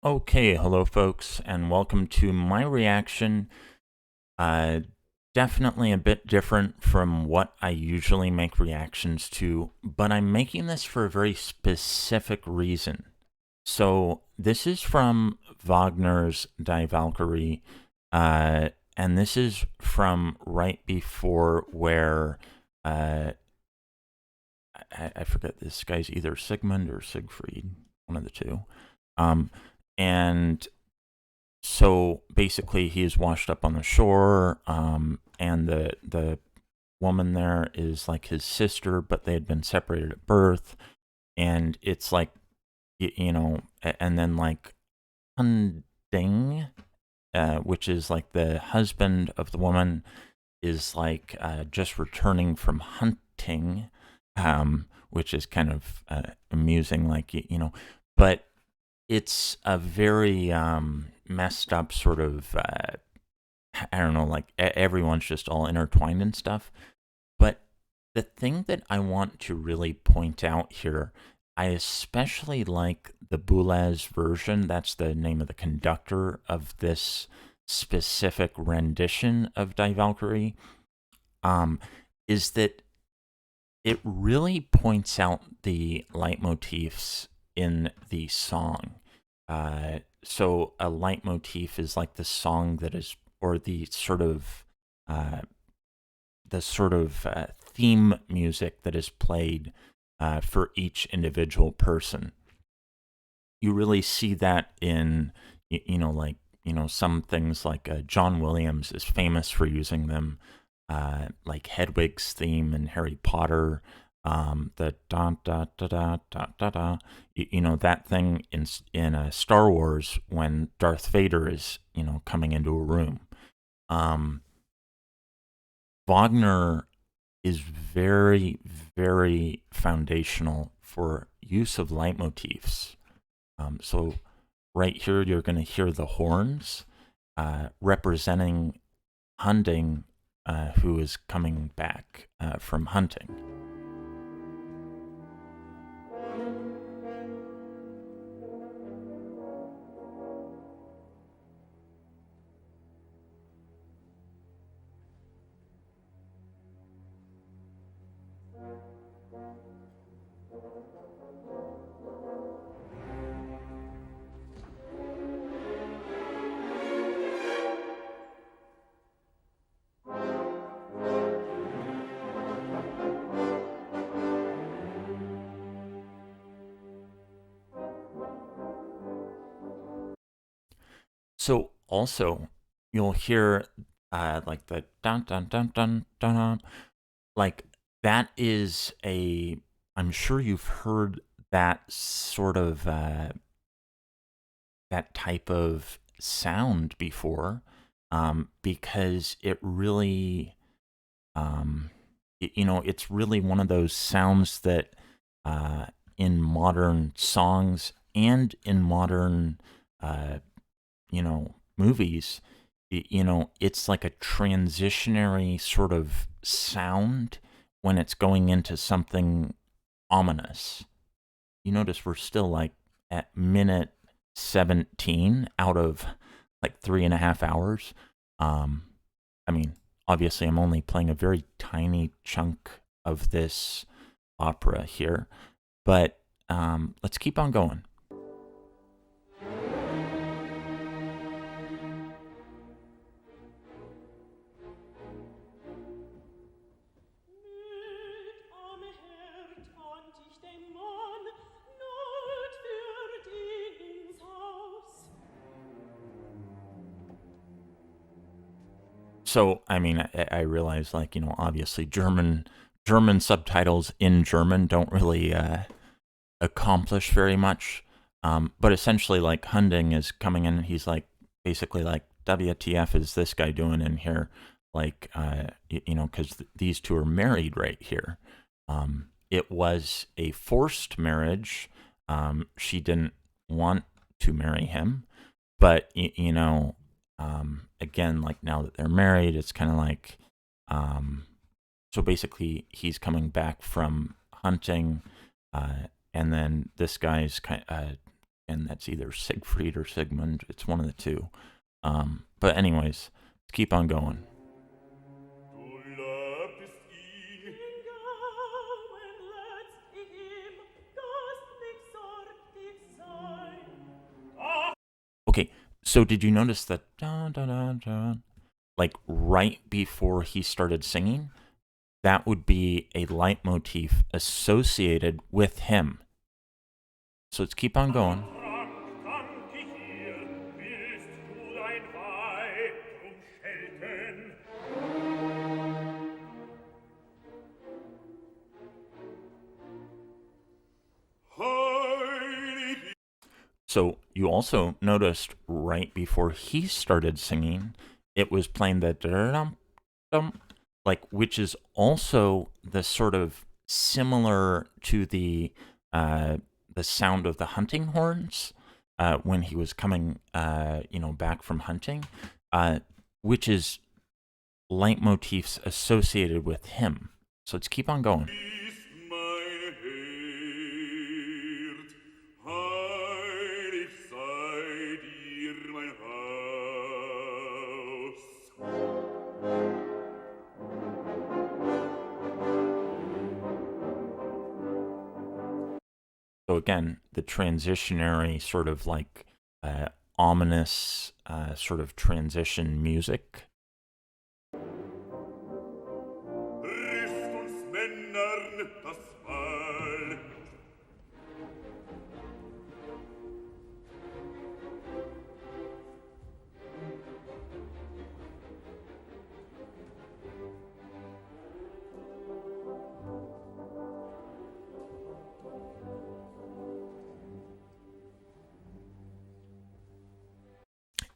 Okay, hello folks, and welcome to my reaction. Uh, Definitely a bit different from what I usually make reactions to, but I'm making this for a very specific reason. So this is from Wagner's Die Valkyrie, and this is from right before where uh, I forget, this guy's either Sigmund or Siegfried, one of the two. Um, and so basically he is washed up on the shore, and the woman there is like his sister, but they had been separated at birth, and it's like and then like Hunding, which is like the husband of the woman, is like just returning from hunting, which is kind of amusing, like but it's a very messed up sort of I don't know, like everyone's just all intertwined and stuff. But the thing that I want to really point out here, I especially like the Boulez version. That's the name of the conductor of this specific rendition of Die Valkyrie. Is that it really points out the leitmotifs in the song. So a leitmotif is like the song that is, or uh, the sort of theme music that is played for each individual person. You really see that in, some things like John Williams is famous for using them, like Hedwig's theme in Harry Potter, the da da da da da da da. That thing in Star Wars when Darth Vader is coming into a room. Um, Wagner is very, very foundational for use of leitmotifs. So right here, you're going to hear the horns representing Hunding, who is coming back from hunting. So also, you'll hear like the dun dun dun dun dun dun. Like that is a. I'm sure you've heard that sort of that type of sound before, because it really, it's really one of those sounds that in modern songs and in modern, uh, movies, it's like a transitionary sort of sound when it's going into something ominous. You notice we're still like at minute 17 out of like 3.5 hours. Um, I mean, obviously, I'm only playing a very tiny chunk of this opera here, but let's keep on going. So, I mean, I realize, like, obviously German subtitles in German don't really accomplish very much. But essentially, like, Hunding is coming in. He's like, basically, like, WTF is this guy doing in here? Like, because these two are married right here. It was a forced marriage. She didn't want to marry him, but again, like now that they're married, it's kind of like, um, so basically, he's coming back from hunting, and then this guy's And that's either Siegfried or Sigmund. It's one of the two. But anyways, let's keep on going. Okay, so did you notice that dun, dun, dun, dun, like right before he started singing? That would be a leitmotif associated with him. So let's keep on going. So you also noticed right before he started singing, it was playing the dum dum, like, which is also the sort of similar to the sound of the hunting horns when he was coming, back from hunting, which is leitmotifs associated with him. So let's keep on going. So again, the transitionary sort of like ominous sort of transition music.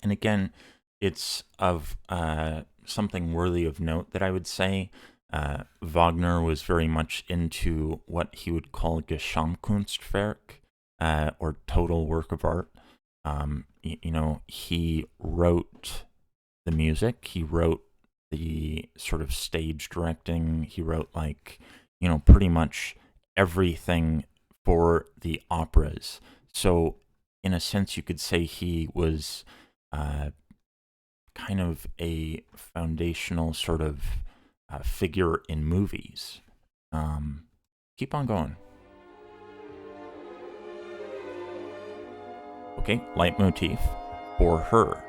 And again, it's of something worthy of note that I would say. Wagner was very much into what he would call Gesamtkunstwerk, or total work of art. He wrote the music, he wrote the sort of stage directing, he wrote pretty much everything for the operas. So in a sense, you could say he was kind of a foundational sort of figure in movies. Keep on going. Okay, leitmotif for her.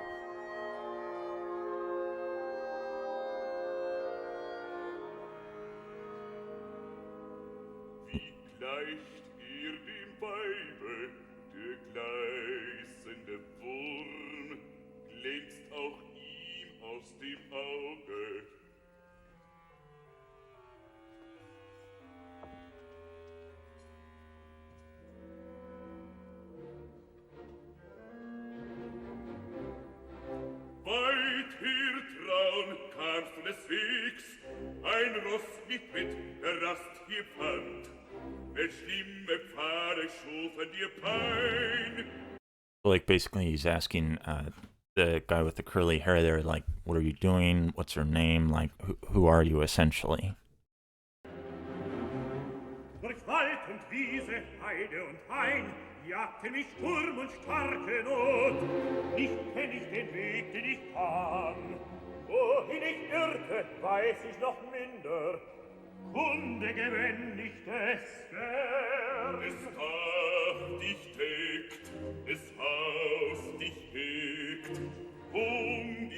Like basically he's asking the guy with the curly hair there, like, what are you doing? What's her name? Like, who are you essentially? Durch Wald und Wiese, Heide und Hain, jagte mich Sturm und starke Not. Nicht kenn ich den Weg, den ich kam. Wohin ich irrte, weiß ich noch minder. Kunde gewinn nicht es gern. Es Tag dich deckt, es Haus dich hegt, ging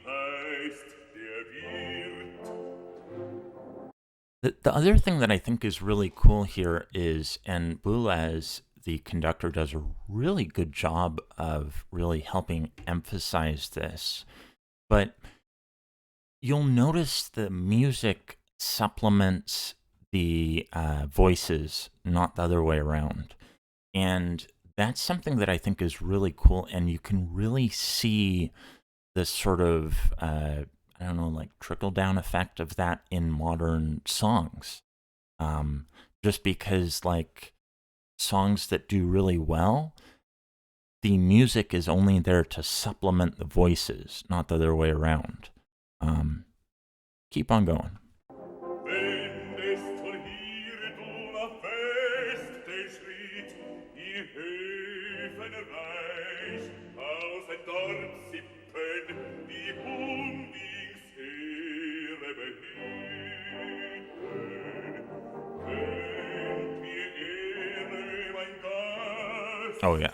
heißt der Wirt. The other thing that I think is really cool here is, and Boulez, the conductor, does a really good job of really helping emphasize this, but you'll notice the music supplements the voices, not the other way around. And that's something that I think is really cool, and you can really see the sort of I don't know, like trickle down effect of that in modern songs. Just because like songs that do really well, the music is only there to supplement the voices, not the other way around. Keep on going. Oh yeah,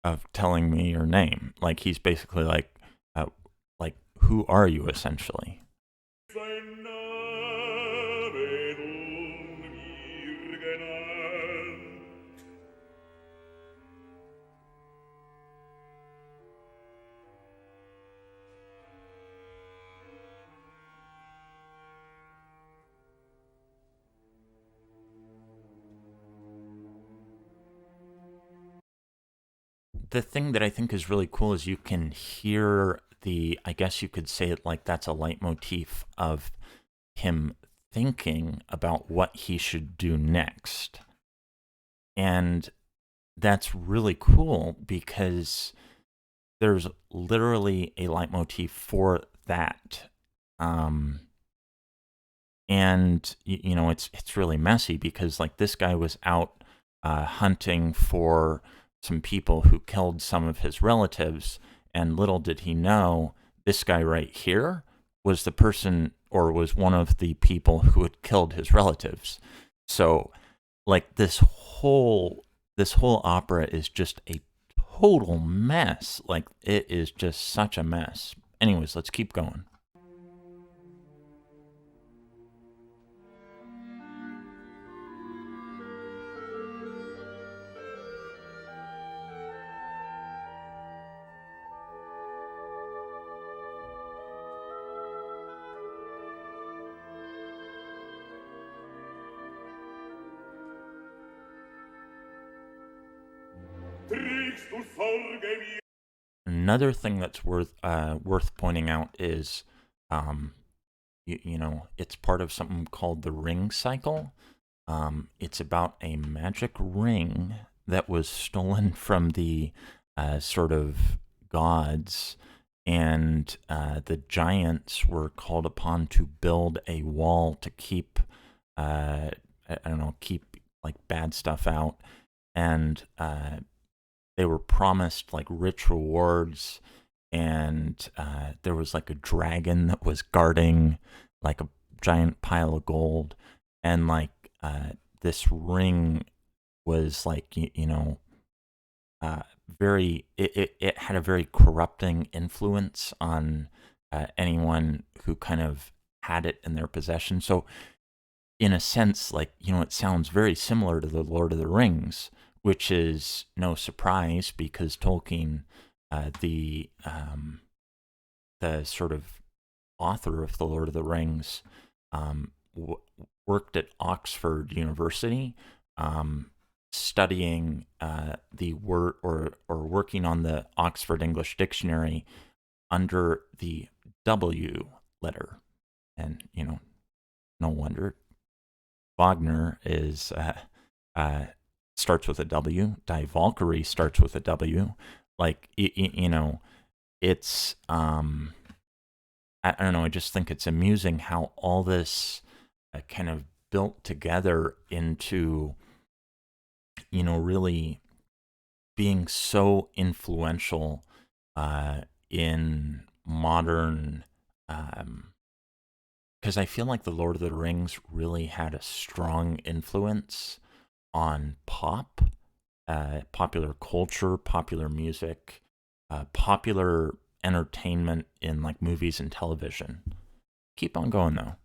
of telling me your name. Like he's basically uh, like who are you essentially? sein Name nun mir genannt. The thing that I think is really cool is you can hear the, I guess you could say it like that's a leitmotif of him thinking about what he should do next. And that's really cool because there's literally a leitmotif for that. Um, and you know, it's really messy because like this guy was out hunting for some people who killed some of his relatives, and little did he know this guy right here was the person or was one of the people who had killed his relatives. So like this whole opera is just a total mess. Like it is just such a mess. Anyways, let's keep going. Trägst du Sorge mir? Another thing that's worth pointing out is, um, you know, it's part of something called the ring cycle. It's about a magic ring that was stolen from the sort of gods, and the giants were called upon to build a wall to keep, I don't know, keep like bad stuff out, and they were promised like rich rewards, and there was like a dragon that was guarding like a giant pile of gold, and like this ring was like you know uh, it had a very corrupting influence on anyone who kind of had it in their possession. So in a sense, like, you know, it sounds very similar to the Lord of the Rings, which is no surprise because Tolkien, the sort of author of the Lord of the Rings, worked at Oxford University, studying the word or working on the Oxford English Dictionary under the W letter, and you know, no wonder Wagner is starts with a W. Die Valkyrie starts with a W. Like you know, it's I don't know. I just think it's amusing how all this kind of built together into, you know, really being so influential in modern. Because I feel like the Lord of the Rings really had a strong influence on popular culture, popular music, popular entertainment in like movies and television. Keep on going though.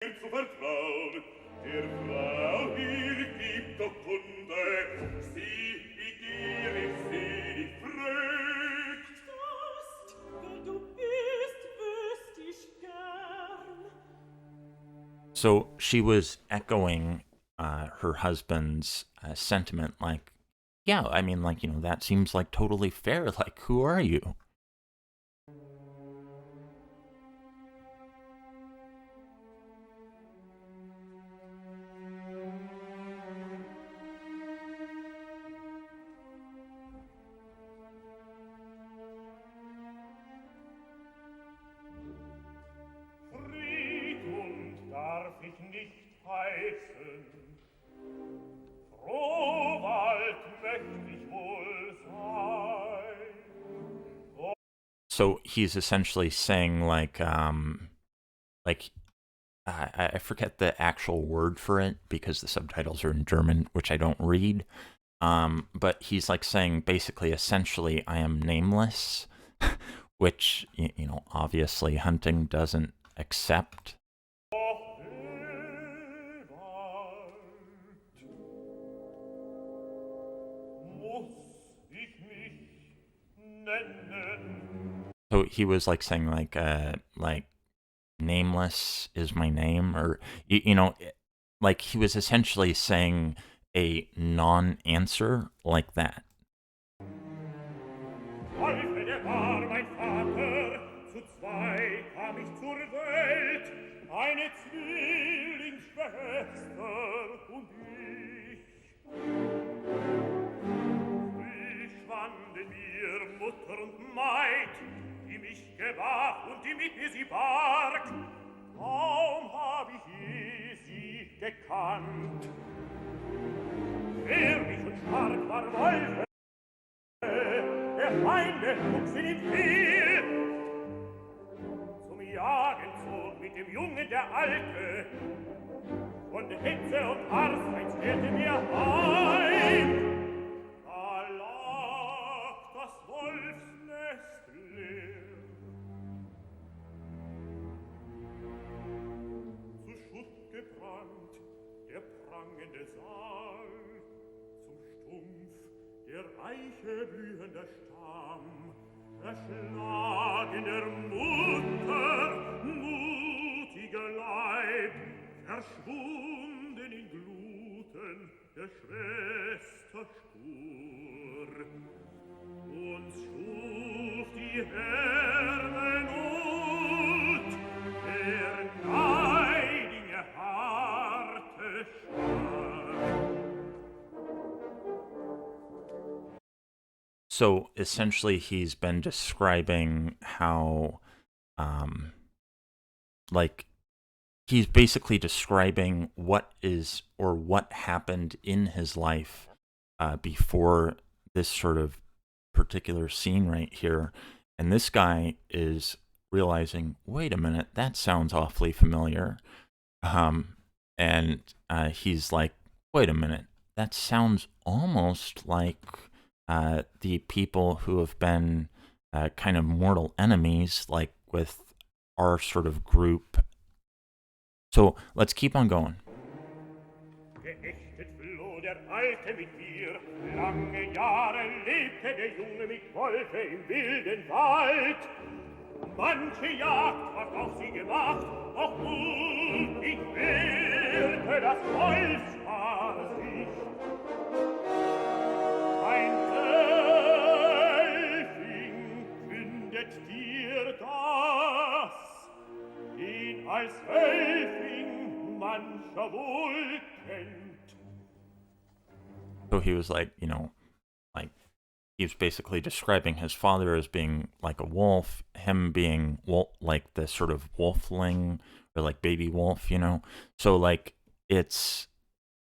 Zu vertrauen, der Frau hier gibt doch Kunde, sie, wie gierig sie dich fragt. Fast, wer du bist, wüsst ich gern. So she was echoing her husband's sentiment, like, yeah, I mean, like, you know, that seems like totally fair. Like, who are you? Friedmund darf ich nicht heißen, Frohwald möcht ich wohl sein. So he's essentially saying like I forget the actual word for it because the subtitles are in German, which I don't read. But he's like saying basically, essentially, I am nameless, which, obviously Hunting doesn't accept. So he was like saying like nameless is my name, or like he was essentially saying a non-answer like that. Wolfe, der war mein Vater, zu zwei kam ich zur Welt, eine Zwillingsschwester und ich. Früh schwanden mir Mutter und Maid, die mich gewacht und die mit mir sie barg. Kaum hab ich sie gekannt. Ehrlich und stark war Wolfe, der Feinde wuchsen ihm viel. Zum Jagen zog mit dem Jungen der Alte, von Hetze und Arsheit kehrte mir heim. Da lag das Wolfsnest leer. Zu Schutt gebrannt, der prangende Saal, zum Stumpf der Eiche blühender Stamm, erschlagen der Mutter mutiger Leib, verschwunden in Gluten der Schwester Spur. Uns schuf die Herrennot, der Neidinge harte Schar. So essentially, he's been describing how, like, he's basically describing what is or what happened in his life before this sort of particular scene right here. And this guy is realizing, wait a minute, that sounds awfully familiar. And he's like, wait a minute, that sounds almost like the people who have been kind of mortal enemies, like with our sort of group. So let's keep on going. Geächtet floh der Alte mit mir, lange Jahre lebte der Junge mit Wolfe im wilden Wald. Manche Jagd hat auch sie gemacht, auch mutig wählte das Wolfspaar sich. Ein Wölfing kündet dir das, den als Wölfing mancher wohl kennt. So he was like, like he was basically describing his father as being like a wolf, him being like the sort of wolfling or like baby wolf, So like it's,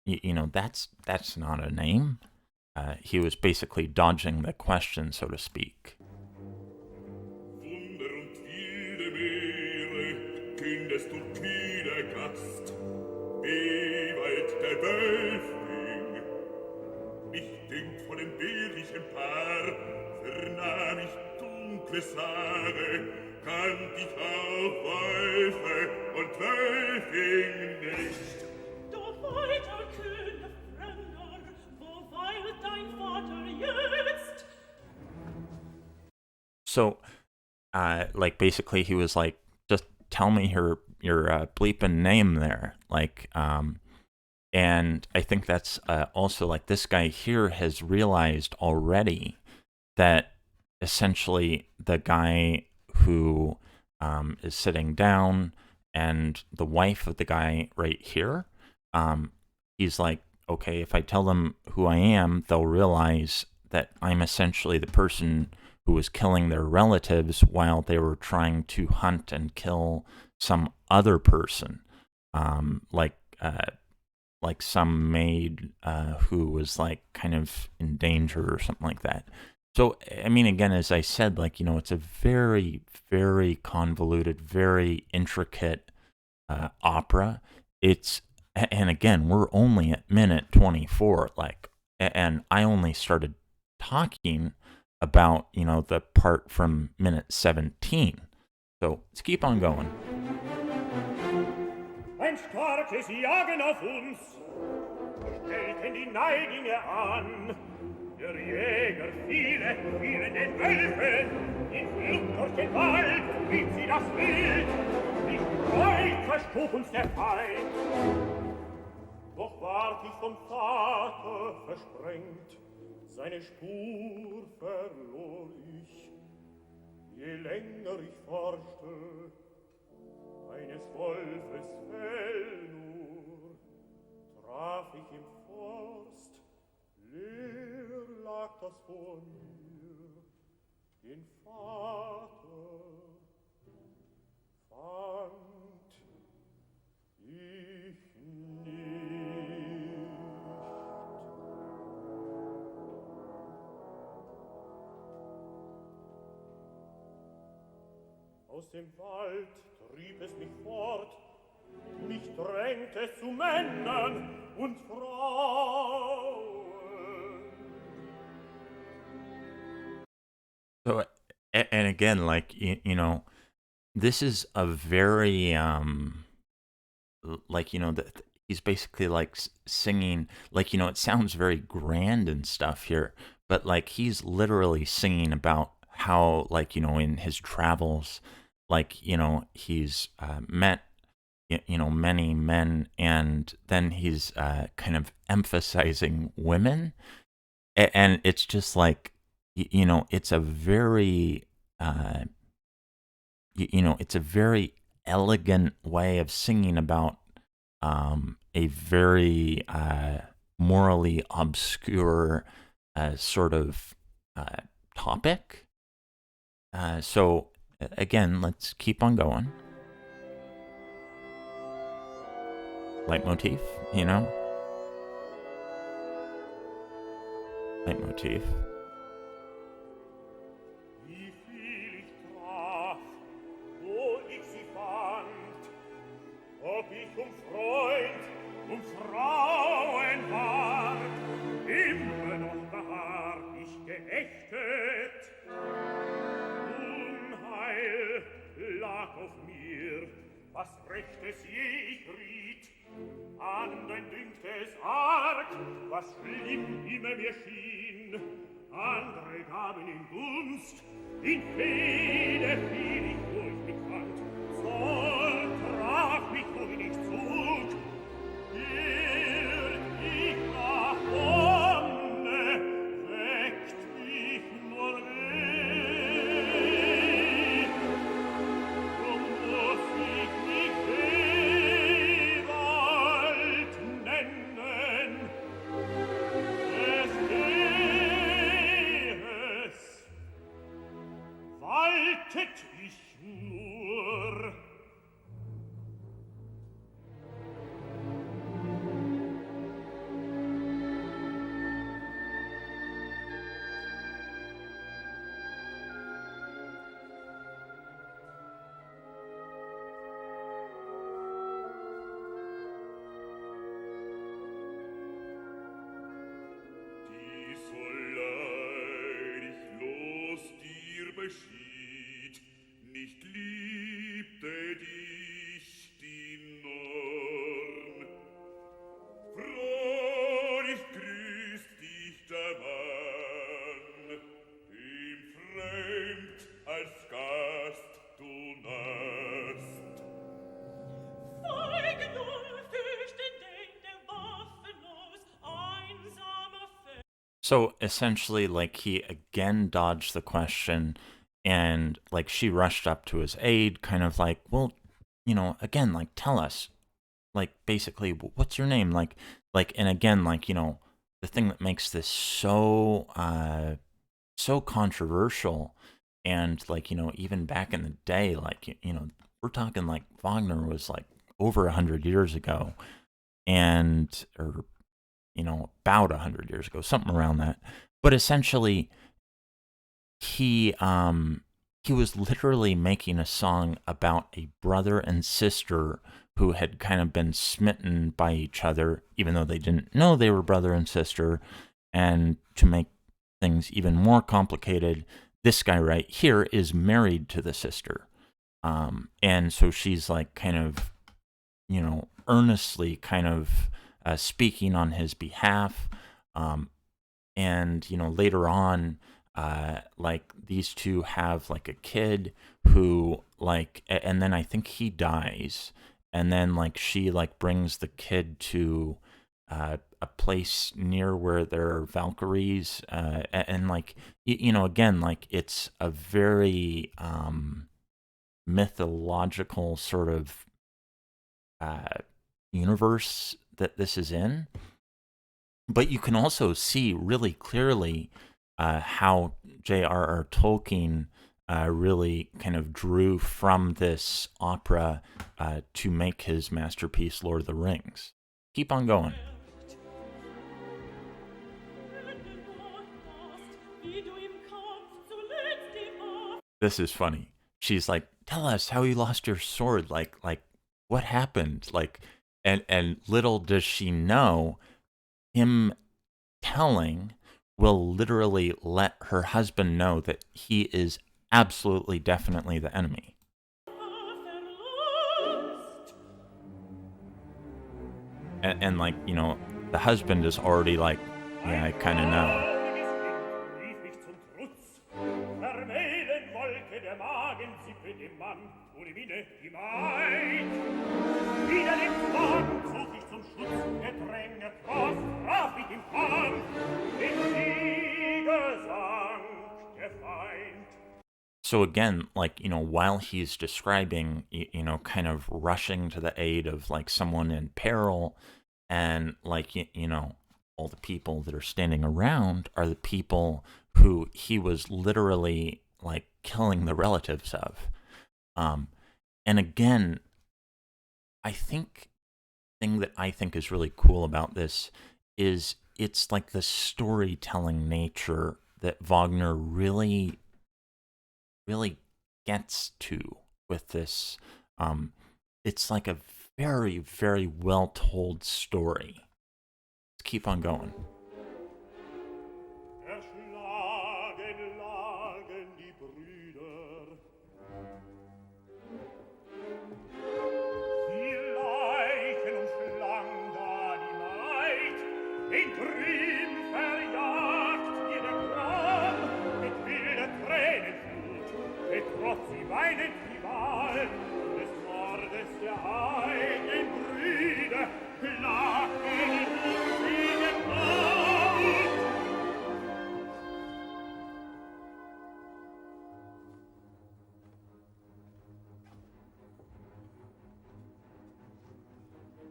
that's not a name. He was basically dodging the question, so to speak. Wunder und wilde Meere, kündest du kühner Gast, beweit der Wölfling. Mich dünkt von dem bärlichen Paar, vernahm ich dunkle Sache, kannt ich auch Wölfe und Wölfing nicht. Doch weiter, kühne Fremder, wo weilt dein Vater jetzt? So, like basically he was like, just tell me your bleeping name there, like, and I think that's also like this guy here has realized already that essentially the guy who is sitting down and the wife of the guy right here, he's like, okay, if I tell them who I am, they'll realize that I'm essentially the person who was killing their relatives while they were trying to hunt and kill some other person, like some maid who was like kind of in danger or something like that. So, I mean, again, as I said, like, it's a very, very convoluted, very intricate opera. And again, we're only at minute 24. Like, and I only started talking about, the part from minute 17. So let's keep on going. Ein starkes Jagen auf uns stellten die Neidinge an. Der Jäger fielen den Wölfen, in Flucht durch den Wald trieb sie das Wild. Nicht weit verstob uns der Feind. Doch ward ich vom Vater versprengt, seine Spur verlor ich. Je länger ich forschte, eines Wolfes Fell nur, traf ich im Forst, leer lag das vor mir, den Vater fand ich nicht. Aus dem Wald trieb es mich fort, mich drängte es zu Männern und Frauen. So, and again, like, this is a very, like, he's basically like singing, like, it sounds very grand and stuff here, but like he's literally singing about how, like, in his travels, like, he's met, many men, and then he's kind of emphasizing women. And it's just like, it's a very, it's a very elegant way of singing about a very morally obscure sort of topic. So again, let's keep on going. Leitmotif, Leitmotif. Wie viel ich traf, wo ich sie fand, ob ich Freund, Frauen ward, immer noch beharrt ich geächtet. Unheil lag auf mir, was Rechtes je ich riet, andern dünkt es arg, was schlimm immer mir schien. Andere gaben ihm Gunst, in Fehde fiel ich, wo ich mich fand. Zoll traf mich, wo ich nicht zog. Irrt ich nach Wonne, weckt mich nur weh. Drum muss ich mich Ewald nennen. Es waltet ich nur. Die so leidig los dir beschied, nicht liebte dich die Norn. Freudig grüßt dich der Mann, ihm fremd als Gast du nahst. Feigen nur fürchten den, der waffenlos einsame Feld. So essentially, like, he again dodged the question, and like she rushed up to his aid, kind of like, well, again, like, tell us, like, basically, what's your name, like, and again, like, the thing that makes this so so controversial, and like, even back in the day, like, we're talking like Wagner was like over 100 years ago, and or about 100 years ago, something around that. But essentially, he was literally making a song about a brother and sister who had kind of been smitten by each other, even though they didn't know they were brother and sister. And to make things even more complicated, this guy right here is married to the sister. And so she's like kind of, earnestly kind of speaking on his behalf. And, later on, like these two have like a kid who like, and then I think he dies. And then like she like brings the kid to a place near where there are Valkyries. And like, again, like it's a very mythological sort of universe that this is in. But you can also see really clearly how J.R.R. Tolkien really kind of drew from this opera to make his masterpiece, Lord of the Rings. Keep on going. This is funny. She's like, "Tell us how you lost your sword. Like what happened?" Like, and little does she know, him telling will literally let her husband know that he is absolutely, definitely the enemy. And like, the husband is already like, yeah, I kind of know. So again, like, while he's describing, kind of rushing to the aid of like someone in peril, and like, all the people that are standing around are the people who he was literally like killing the relatives of. And again, I think thing that I think is really cool about this is it's like the storytelling nature that Wagner really gets to with this. It's like a very, very well told story. Let's keep on going.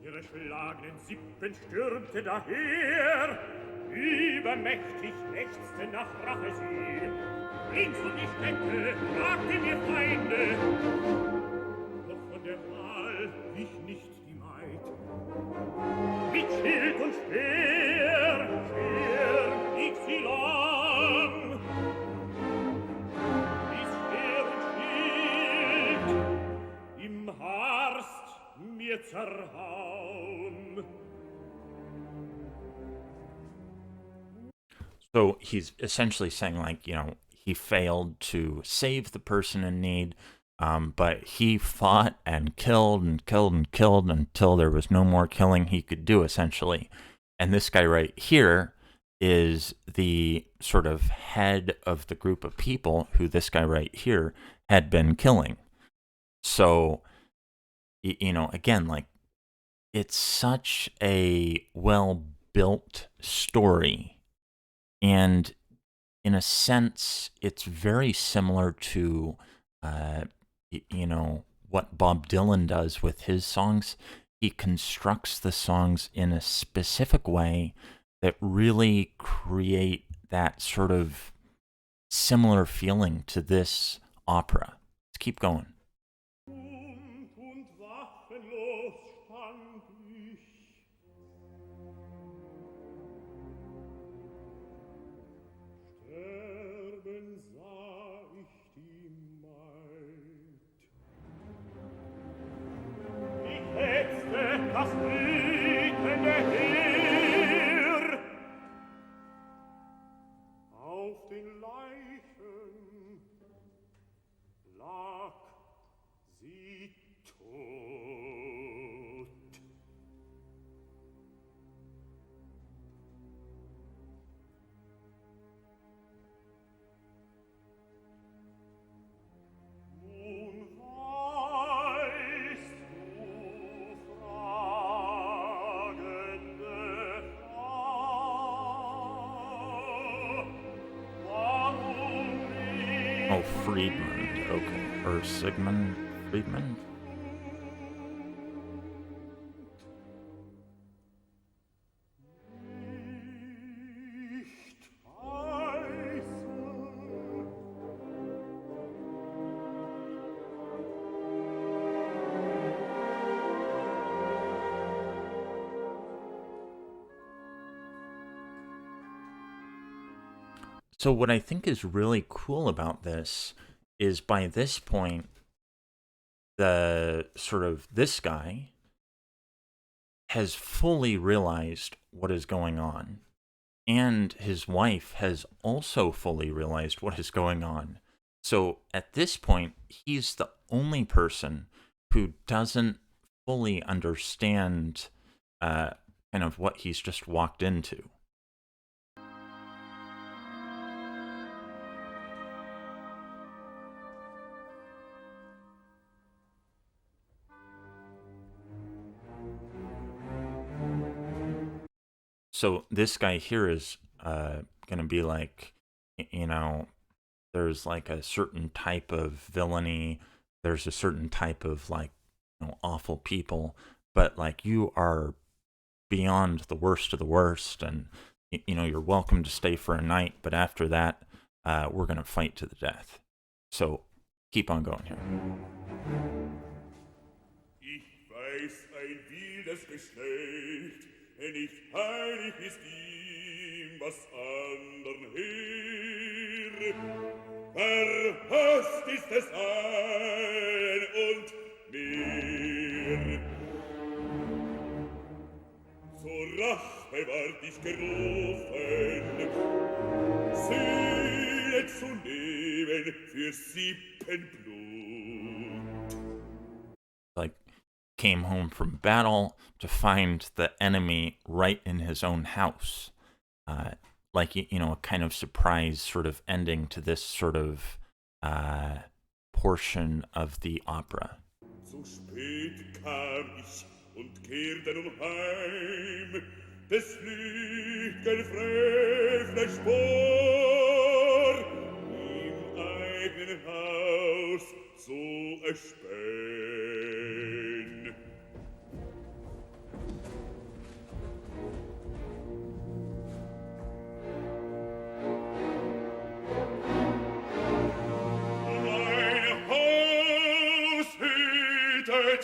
Ihre schlagenden Sippen stürmte daher, übermächtig lechzte nach Rache sie. Rings um die Städte jagten ihr Feinde, doch von der Wahl wich nicht die Maid. Mit Schild und Speer stieg sie lang, bis Speer und Schild im Harst mir zerhauen. So he's essentially saying, like, he failed to save the person in need, but he fought and killed and killed and killed until there was no more killing he could do, essentially. And this guy right here is the sort of head of the group of people who this guy right here had been killing. So, again, like, it's such a well-built story. And in a sense, it's very similar to, what Bob Dylan does with his songs. He constructs the songs in a specific way that really create that sort of similar feeling to this opera. Let's keep going. Das wütende Heer Oh, Friedmund. Okay. Or Sigmund Friedmund? So what I think is really cool about this is by this point, the sort of this guy has fully realized what is going on. And his wife has also fully realized what is going on. So at this point, he's the only person who doesn't fully understand kind of what he's just walked into. So this guy here is going to be like, you know, there's like a certain type of villainy, there's a certain type of like, awful people, but like you are beyond the worst of the worst, and you're welcome to stay for a night, but after that, we're going to fight to the death. So keep on going here. Ich weiß ein wildes Geschlecht, nicht heilig ist ihm, was andern her. Verhasst ist es ein und mehr. Zur Rache ward ich gerufen, Söhne zu nehmen für Sippenblut. Like, came home from battle to find the enemy right in his own house. Like, a kind of surprise sort of ending to this sort of portion of the opera. Zu spät kam ich und kehrte nun heim, des Lügen frevler Spor, im eigenen Haus so erspähen. Mein Haus hütet,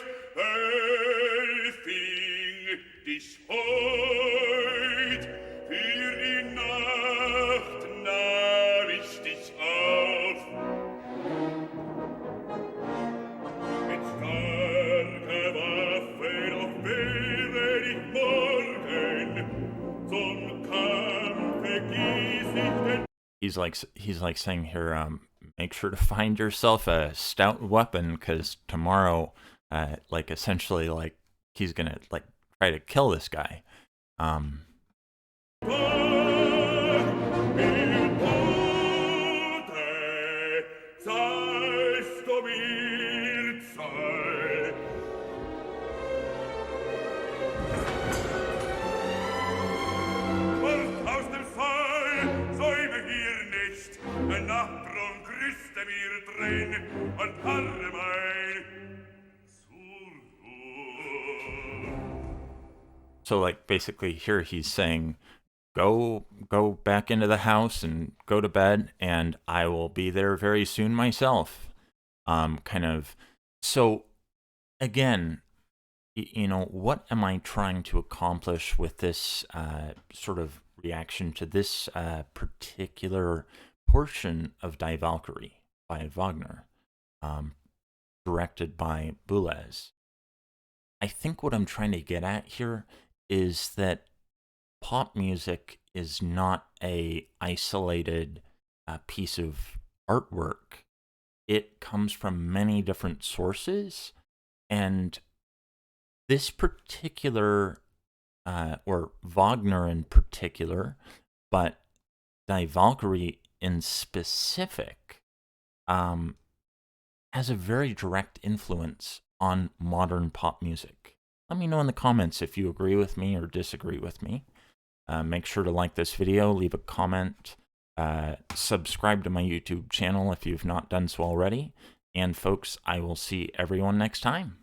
fing dich heut, für die Nacht nahm ich dich auf. Mit starker Waffe doch wäre ich morgen, zum Kampfe gieß ich den. He's like saying here, make sure to find yourself a stout weapon, because tomorrow, like essentially, like he's gonna like try to kill this guy. Nachtrunk grüßte mir drin und harre mein So like basically here he's saying, go back into the house and go to bed, and I will be there very soon myself. Kind of. So again, what am I trying to accomplish with this sort of reaction to this particular portion of Die Walkure by Wagner, directed by Boulez? I think what I'm trying to get at here is that pop music is not a isolated piece of artwork. It comes from many different sources, and this particular, or Wagner in particular, but Die Walkure in specific, has a very direct influence on modern pop music. Let me know in the comments if you agree with me or disagree with me. Make sure to like this video, leave a comment, Subscribe to my YouTube channel if you've not done so already. And folks, I will see everyone next time.